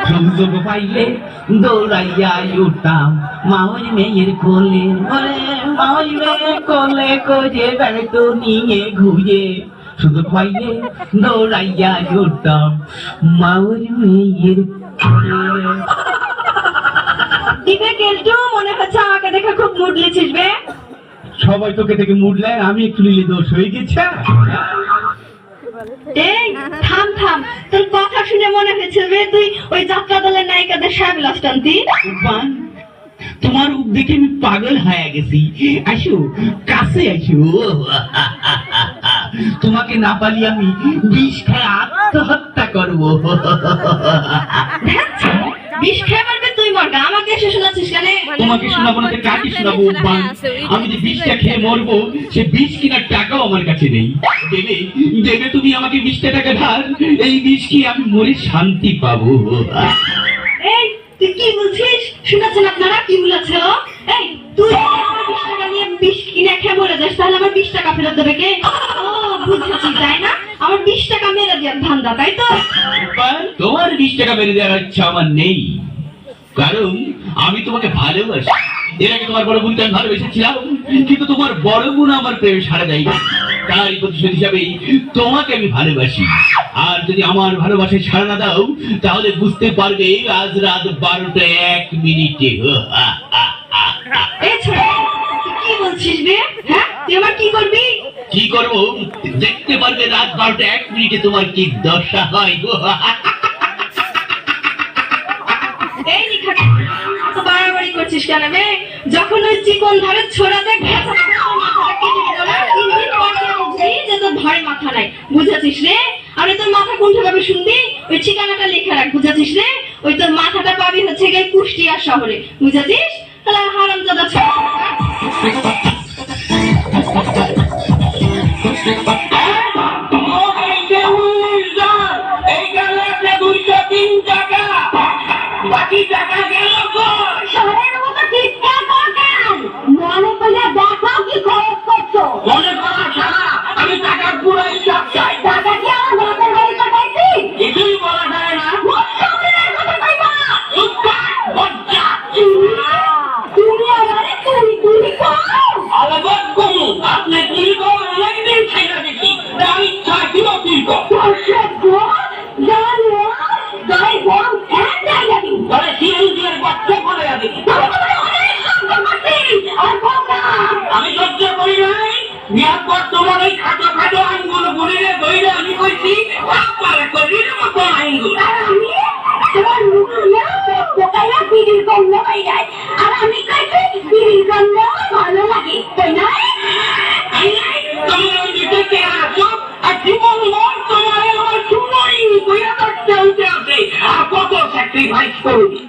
সুযোগ পাইলে দৌড়াইয়া উঠতাম মাওই মেয়ের কোলে, ওরে মাওই মেয়ের কোলে করে বেড়াতো নিয়ে ঘুরে। সুযোগ পাইলে দৌড়াইয়া উঠতাম মাওই মেয়ের কোলে। দিবে কেলটু, মনে হচ্ছে আমাকে দেখে খুব মুড লিছিস বে। সবাই তোকে দেখে মুডলে আমি একটু নিলে দোষ হয়ে গেছে। এই থাম থাম, তোর কথা শুনে মনে হচ্ছে বে তুই ওই যাত্রা দলের নায়িকাদের সাহেব লাস্টান্তি। তোমার রূপ দেখে আমি পাগল হয়ে গেছি। আসো কাছে আসো, তোমাকে না পালি আমি বিষ খেয়ে আত্মহত্যা করবো। বিষ খেয়ে মারবে তুই মরগা, আমাকে এসে শোনাচ্ছিস কেন? তোমাকে শোনাবো না তো কাকে শোনাবো? আমি যে বিষটা খেয়ে মরবো সে বিষ কেনার টাকাও আমার কাছে নেই। দেবে দেবে তুমি আমাকে 20টা টাকা ধার, এই বিষ খেয়ে আমি মরে শান্তি পাবো। এই তুই কি বলছিস? শুনেছেন আপনারা কি বলেছে? এই তুই আমার 20 টাকা নিয়ে বিষ কিনে খেয়ে মরে যাস, তাহলে আমার 20 টাকা ফেরত দেবে কে? ও বুঝেছি, তাই না? আমার 20 টাকা মেরে দেওয়ার ধান্দা, তাই তো? তোমার 20 টাকা মেরে দেওয়ার ইচ্ছা আমার নেই, কারণ আমি তোমাকে ভালোবাসি। এর আগে তোমার বড় বোনকে আমি ভালোবেসেছিলাম, কিন্তু তোমার বড় বোন আমার প্রেমে সাড়া দেয়নি। তাই প্রতিশোধ হিসাবে তোমাকে আমি ভালোবাসি। আর যদি আমার ভালোবাসায় সাড়া না দাও তাহলে বুঝতে পারবে আজ রাত 12টা 1 মিনিটে। এই ছোট, তুই কি বলছিস বে? হ্যাঁ, তুই আমার কি করবি? কি করবো দেখতে পারবে রাত 12টা 1 মিনিটে তোমার কি দশা হয়। এই নিখা তো বাড়াবাড়ি করছিস কেন বে? যখন ওই চিকন ধারে ছোড়াতে ঘাটা মাথাটা কেটে দিল না, 3 দিন পর বুঝলি যে তোর ধরে মাথা নাই, বুঝেছিস রে? আর তোর মাথা কোনটা পাবি শুনবি? ওই ঠিকানাটা লিখে রাখ, বুঝেছিস রে? ওই তোর মাথাটা পাবি হচ্ছে গিয়ে কুষ্টিয়া শহরে, বুঝেছিস? তাহলে হারামজাদা ছোড়া। বাকি টাকা গেল শহরের মতো চিৎকার কর কেন? মনে করলে দেখো কি খরচ করছো। মনে করা ছাড়া আমি টাকার পুরো হিসাব চাই। টাকা কি আমার বাপের বাড়ি পাঠাইছি? কিছুই বলা যায় না। মুখ্যমন্ত্রীর কথা কইবা। লজ্জা তুমি আমারে তুই কও। আলাদা করুন, আপনি তুই করেন অনেকদিন ছেড়ে দিচ্ছি, আমি চাকরিও তুই কর। তবে সিএনজির বাচ্চা করে যাবে। আমি সহ্য করি নাই। বিয়ার পর তোমার ওই খাটো খাটো আইনগুলো বলিলে দইলে আমি কইছি আপনারা করির মতো আইনগুলো। তোমার মুখ না পোকাইয়া বিড়ির গন্ধ হয়ে যায়, আর আমি কইছি বিড়ির গন্ধ ভালো লাগে, তাই না? তুমি ওই দিকে আসো আর জীবন মন তোমার আমার শুনোই কইয়া করতে আছে আর কত স্যাক্রিফাইস করবি।